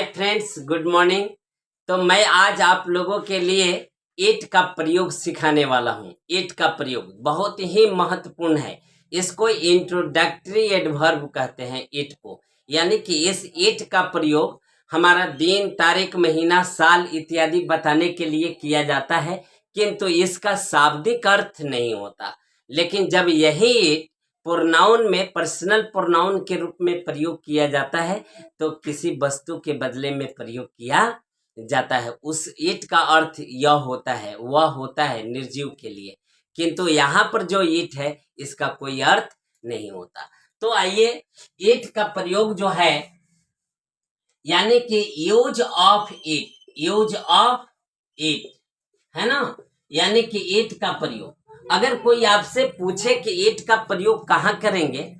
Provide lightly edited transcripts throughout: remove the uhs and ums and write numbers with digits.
Friends, good morning. तो मैं आज आप लोगों के लिए इट का प्रयोग सिखाने वाला हूँ। इट का प्रयोग बहुत ही महत्वपूर्ण है। इसको इंट्रोडक्टरी एडवर्ब कहते हैं इट को, यानी कि इस इट का प्रयोग हमारा दिन, तारीख, महीना, साल इत्यादि बताने के लिए किया जाता है, किंतु इसका शाब्दिक अर्थ नहीं होता। लेकिन जब यही इट प्रोनाउन में पर्सनल प्रोनाउन के रूप में प्रयोग किया जाता है तो किसी वस्तु के बदले में प्रयोग किया जाता है। उस इट का अर्थ यह होता है, वह होता है निर्जीव के लिए, किंतु यहाँ पर जो इट है इसका कोई अर्थ नहीं होता। तो आइए, इट का प्रयोग जो है यानी कि यूज ऑफ इट है ना, यानी कि इट का प्रयोग। अगर कोई आपसे पूछे कि इट का प्रयोग कहाँ करेंगे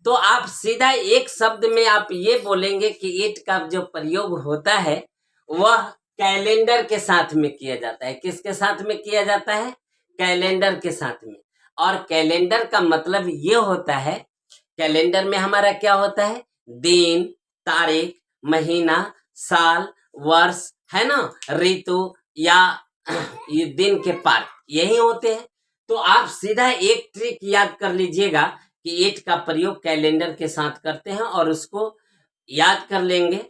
तो आप सीधा एक शब्द में आप ये बोलेंगे कि इट का जो प्रयोग होता है वह कैलेंडर के साथ में किया जाता है। किसके साथ में किया जाता है? कैलेंडर के साथ में। और कैलेंडर का मतलब ये होता है, कैलेंडर में हमारा क्या होता है? दिन, तारीख, महीना, साल, वर्ष, है ना, ऋतु या ये दिन के पार्ट यही होते हैं। तो आप सीधा एक ट्रिक याद कर लीजिएगा कि इट का प्रयोग कैलेंडर के साथ करते हैं और उसको याद कर लेंगे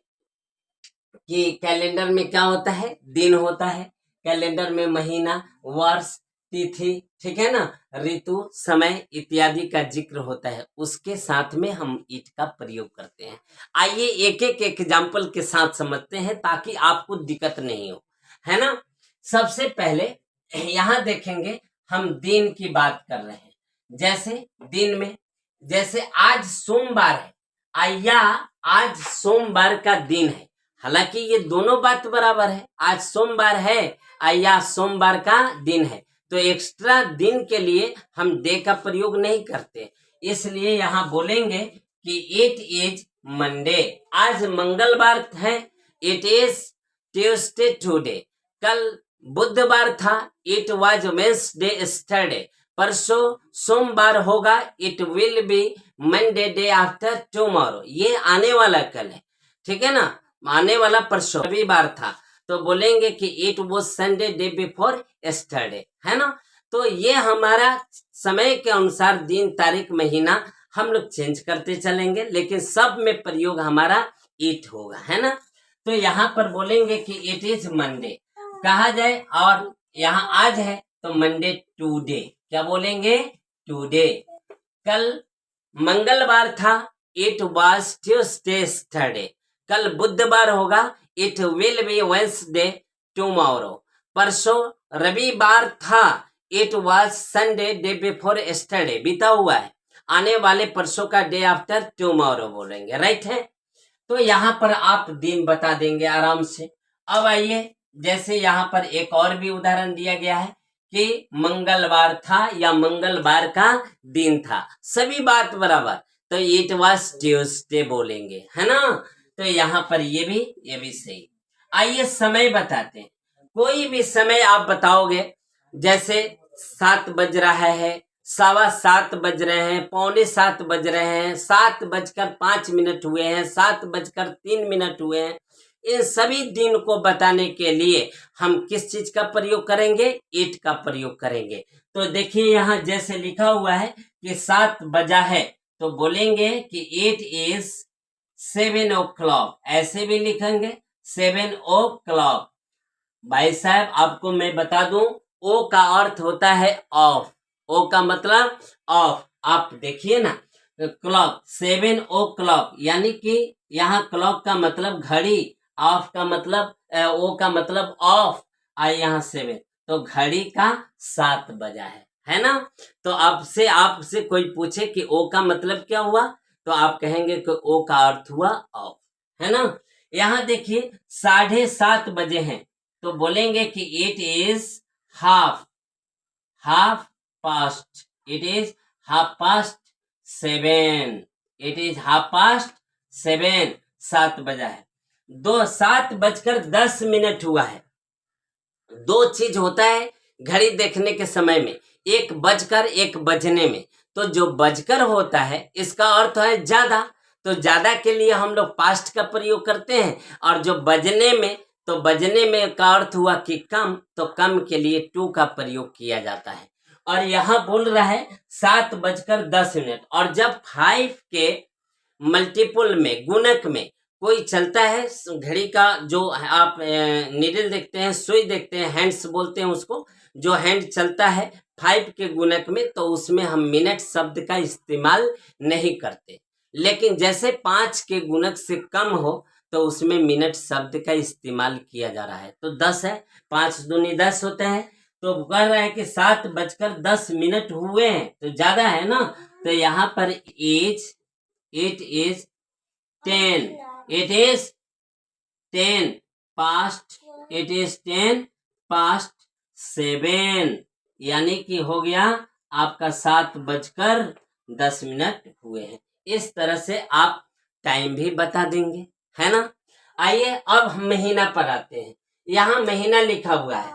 कि कैलेंडर में क्या होता है? दिन होता है, कैलेंडर में महीना, वर्ष, तिथि, ठीक है ना, ऋतु, समय इत्यादि का जिक्र होता है। उसके साथ में हम इट का प्रयोग करते हैं। आइए एक एक एग्जाम्पल के साथ समझते हैं ताकि आपको दिक्कत नहीं हो, है ना। सबसे पहले यहाँ देखेंगे, हम दिन की बात कर रहे हैं। जैसे दिन में, जैसे आज सोमवार है या आज सोमवार का दिन है। हालांकि ये दोनों बात बराबर है, आज सोमवार है या सोमवार का दिन है। तो एक्स्ट्रा दिन के लिए हम डे का प्रयोग नहीं करते, इसलिए यहाँ बोलेंगे कि इट इज मंडे। आज मंगलवार है, इट इज ट्यूसडे टुडे। कल बुधवार था, इट वाज वेडनेसडे यस्टरडे। परसों सोमवार होगा, it will be Monday day after tomorrow. ये आने वाला कल है, ठीक है ना, आने वाला परसों। रविवार था तो बोलेंगे कि it was Sunday day before yesterday, है ना। तो ये हमारा समय के अनुसार दिन, तारीख, महीना हम लोग चेंज करते चलेंगे, लेकिन सब में प्रयोग हमारा इट होगा, है ना। तो यहाँ पर बोलेंगे कि इट इज मंडे कहा जाए, और यहाँ आज है तो मंडे टुडे क्या बोलेंगे? टुडे। कल मंगलवार था, इट वाज ट्यूसडे यस्टरडे। कल बुधवार होगा, it will be Wednesday tomorrow. परसों रविवार था, it was Sunday day before yesterday, बीता हुआ है, आने वाले परसों का डे आफ्टर टुमारो बोलेंगे, राइट है। तो यहाँ पर आप दिन बता देंगे आराम से। अब आइए, जैसे यहाँ पर एक और भी उदाहरण दिया गया है कि मंगलवार था या मंगलवार का दिन था, सभी बात बराबर, तो इट वाज ट्यूसडे बोलेंगे, है ना। तो यहाँ पर ये भी सही। आइए समय बताते हैं। कोई भी समय आप बताओगे, जैसे 7 बज रहा है, 7:15 बज रहे हैं, 6:45 बज रहे हैं, 7:05 हुए हैं, 7:03 हुए हैं। इन सभी दिन को बताने के लिए हम किस चीज का प्रयोग करेंगे? इट का प्रयोग करेंगे। तो देखिए यहाँ जैसे लिखा हुआ है कि 7 बजा है, तो बोलेंगे कि इट इज 7 o'clock, ऐसे भी लिखेंगे 7 o'clock। भाई साहब आपको मैं बता दूं, ओ का अर्थ होता है ऑफ, ओ का मतलब ऑफ। आप देखिए ना, क्लॉक, 7 o'clock, यानी कि यहाँ क्लॉक का मतलब घड़ी, ऑफ का मतलब ओ का मतलब ऑफ, आई यहाँ 7, तो घड़ी का 7 बजा है ना। तो आपसे कोई पूछे कि ओ का मतलब क्या हुआ, तो आप कहेंगे कि ओ का अर्थ हुआ ऑफ, है ना। यहाँ देखिए 7:30 बजे हैं, तो बोलेंगे कि it is half past, it is half past 7, it is half past 7, 7 बजा है। 7:10 हुआ है। दो चीज होता है घड़ी देखने के समय में, एक बजकर एक बजने में। तो जो बजकर होता है इसका अर्थ है ज्यादा, तो ज्यादा के लिए हम लोग पास्ट का प्रयोग करते हैं, और जो बजने में, तो बजने में का अर्थ हुआ कि कम, तो कम के लिए टू का प्रयोग किया जाता है। और यहाँ बोल रहा है 7:10, और जब 5 के मल्टीपल में, गुणक में कोई चलता है, घड़ी का जो आप नीडल देखते हैं, सुई देखते हैं, हैंड्स बोलते हैं उसको, जो हैंड चलता है 5 के गुणक में, तो उसमें हम मिनट शब्द का इस्तेमाल नहीं करते। लेकिन जैसे 5 के गुणक से कम हो तो उसमें मिनट शब्द का इस्तेमाल किया जा रहा है। तो 10 है, 5 दूनी 10 होते हैं, तो कह रहा है कि 7:10 हुए हैं, तो ज्यादा है ना, तो यहाँ पर it is 10, it is 10 past, it is 10 past 7, यानी कि हो गया आपका 7:10 हुए हैं। इस तरह से आप टाइम भी बता देंगे, है ना। आइए अब हम महीना पर आते हैं। यहाँ महीना लिखा हुआ है,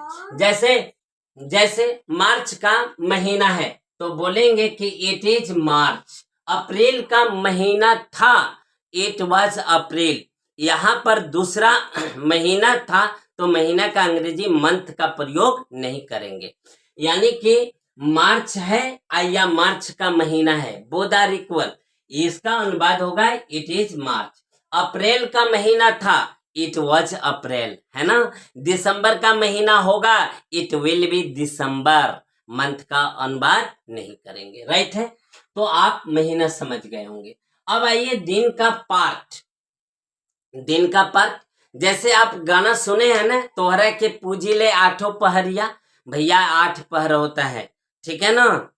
जैसे मार्च का महीना है तो बोलेंगे कि इट इज मार्च। अप्रैल का महीना था, इट वाज अप्रैल। यहाँ पर दूसरा महीना था, तो महीना का अंग्रेजी मंथ का प्रयोग नहीं करेंगे। यानी कि मार्च है या मार्च का महीना है, बोथ आर इक्वल, इसका अनुवाद होगा इट इज मार्च। अप्रैल का महीना था, इट वॉज अप्रैल, है ना। दिसंबर का महीना होगा, it will be December. Month का अनुवाद नहीं करेंगे, राइट है। तो आप महीना समझ गए होंगे। अब आइए दिन का पार्ट। दिन का पार्ट, जैसे आप गाना सुने हैं ना, तोहरा के पूजिले आठों पहरिया, भैया 8 पहर होता है, ठीक है ना।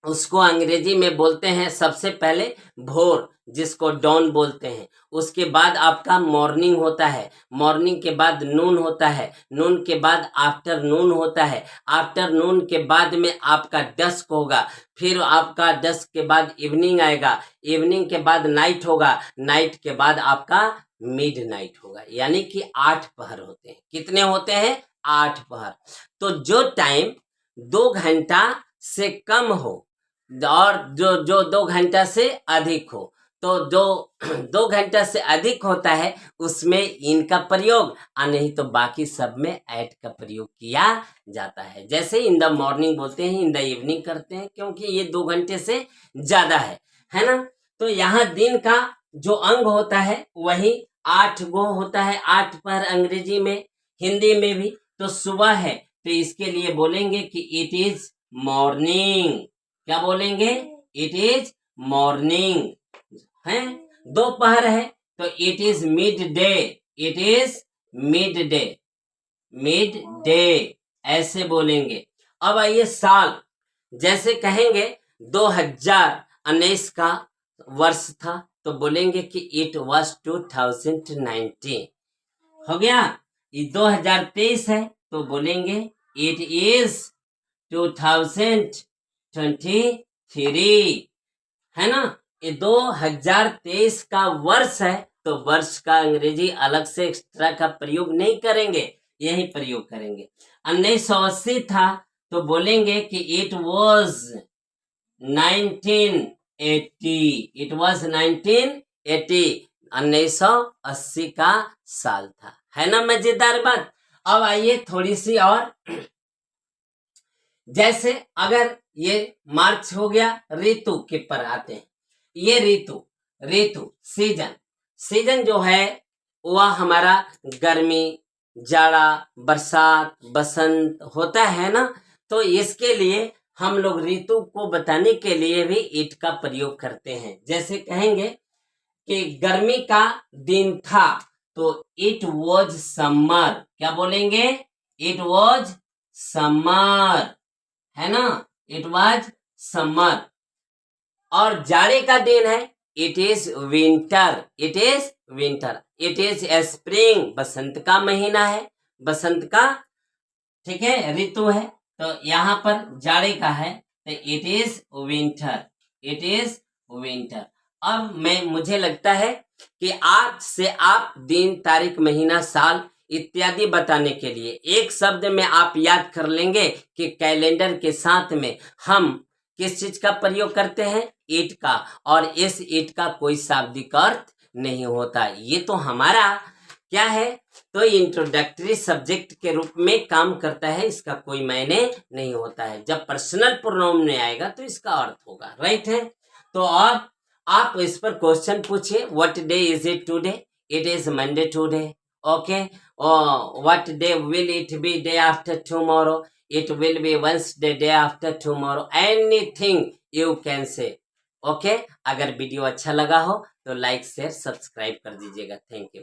उसको अंग्रेजी में बोलते हैं सबसे पहले भोर, जिसको डॉन बोलते हैं। उसके बाद आपका मॉर्निंग होता है, मॉर्निंग के बाद नून होता है, नून के बाद आफ्टरनून होता है, आफ्टरनून के बाद में आपका डस्क होगा, फिर आपका डस्क के बाद इवनिंग आएगा, इवनिंग के बाद नाइट होगा, नाइट के बाद आपका मिड नाइट होगा। यानी कि 8 पहर होते हैं। कितने होते हैं? 8 पहर। तो जो टाइम 2 घंटा से कम हो और जो 2 घंटा से अधिक हो, तो जो 2 घंटा से अधिक होता है उसमें इनका प्रयोग, और नहीं तो बाकी सब में ऐट का प्रयोग किया जाता है। जैसे इन द मॉर्निंग बोलते हैं, इन द इवनिंग करते हैं, क्योंकि ये 2 घंटे से ज्यादा है ना। तो यहाँ दिन का जो अंग होता है वही 8 गो होता है, 8 पर अंग्रेजी में, हिंदी में भी। तो सुबह है तो इसके लिए बोलेंगे कि इट इज मॉर्निंग। क्या बोलेंगे? इट इज मॉर्निंग, है। दोपहर है तो it is mid day, it is mid day, mid day, ऐसे बोलेंगे। अब आइए साल, जैसे कहेंगे 2019 का वर्ष था तो बोलेंगे कि इट वॉज 2019, हो गया। ये 2023 है तो बोलेंगे इट इज 2023, है ना। ये 2023 का वर्ष है तो वर्ष का अंग्रेजी अलग से एक्स्ट्रा का प्रयोग नहीं करेंगे, यही प्रयोग करेंगे। 1980 था तो बोलेंगे कि इट वॉज 1980, इट वॉज 1980, 1980 का साल था, है ना। मजेदार बात। अब आइए थोड़ी सी और, जैसे अगर ये मार्च हो गया, ऋतु के पर आते हैं। ये ऋतु सीजन जो है वह हमारा गर्मी, जाड़ा, बरसात, बसंत होता है ना। तो इसके लिए हम लोग ऋतु को बताने के लिए भी इट का प्रयोग करते हैं। जैसे कहेंगे कि गर्मी का दिन था तो इट वॉज समर। क्या बोलेंगे? इट वॉज समर, है ना, इट वॉज समर। और जाड़े का दिन है, it is winter, it is winter. It is spring, बसंत का महीना है, बसंत का, ठीक है, ऋतु है। तो यहाँ पर जाड़े का है तो it is winter, it is winter. अब मुझे लगता है कि आज से आप दिन, तारीख, महीना, साल इत्यादि बताने के लिए एक शब्द में आप याद कर लेंगे कि कैलेंडर के साथ में हम किस चीज का प्रयोग करते हैं? ईट का। और इस ईट का कोई शाब्दिक अर्थ नहीं होता। ये तो हमारा क्या है, तो इंट्रोडक्टरी सब्जेक्ट के रूप में काम करता है, इसका कोई मायने नहीं होता है। जब पर्सनल प्रोनाउन में आएगा तो इसका अर्थ होगा। राइट है। तो अब आप इस पर क्वेश्चन पूछिए। What day is it today? It is Monday today. Okay. What day will it be? Day after tomorrow. It will be Wednesday, day after tomorrow. Anything you can say. Okay. अगर video अच्छा लगा हो तो like share subscribe कर दीजिएगा। Thank you.